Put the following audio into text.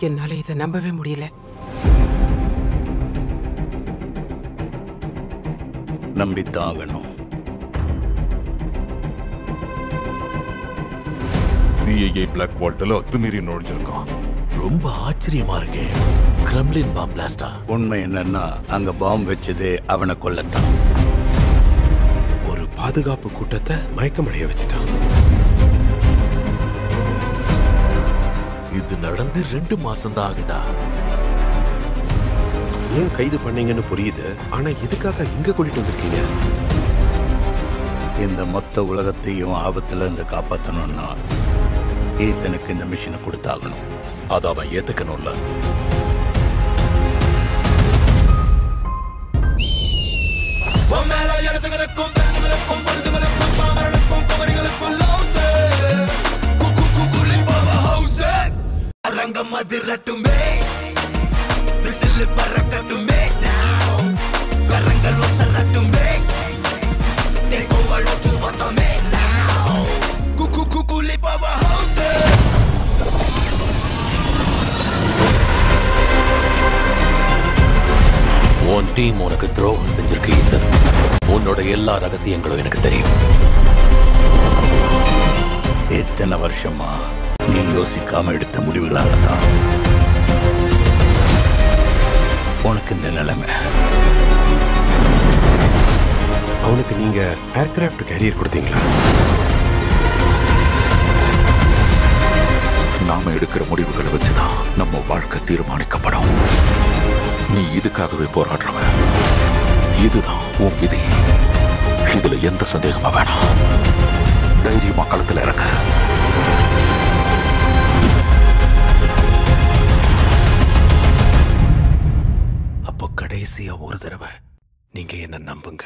என்னால இதை நம்பவே முடியல. நம்பித்தான் ஆகணும். சிஐஏ பிளாக் வால்ட்ல அத்துமீறி நுழைஞ்சிருக்கான். ரொம்ப ஆச்சரியமா இருக்கே. கிரெம்லின் பாம் பிளாஸ்டா? உண்மை என்னன்னா அங்க பாம்பு வச்சதே அவனை கொல்லத்தான். ஒரு பாதுகாப்பு கூட்டத்தை மயக்கமடைய வச்சுட்டான். இது நடந்து 2 மாசம் தான் ஆகுதா? ஏன் கைது பண்ணீங்கன்னு புரியுது, ஆனா இதுக்காக இங்க கூட்டிட்டு வந்திருக்கீங்க? இந்த மொத்த உலகத்தையும் ஆபத்துல இருந்து காப்பாற்றணும்னா ஈத்தனுக்கு இந்த மிஷினை கொடுத்தாகணும். அதை அவன் ஏத்துக்கணும்ல. உன் டீம் உனக்கு துரோகம் செஞ்சிருக்கு. உன்னோட எல்லா ரகசியங்களும் எனக்கு தெரியும். எத்தனை வருஷமா நீ யோசிக்காம எடுத்த முடிவுகளால தான் உனக்கு இந்த நிலைமை. அவனுக்கு நீங்க ஏர்கிராஃப்ட் கேரியர் கொடுத்தீங்களா? நாம எடுக்கிற முடிவுகளை வச்சுதான் நம்ம வாழ்க்கை தீர்மானிக்கப்படும். நீ இதுக்காகவே போராடுறவன். இதுதான் உன் விதி. இதுல எந்த சந்தேகமா வேணாம். தைரியமா களத்துல இறங்க. அப்போ கடைசியா ஒரு தடவை நீங்க என்ன நம்புங்க.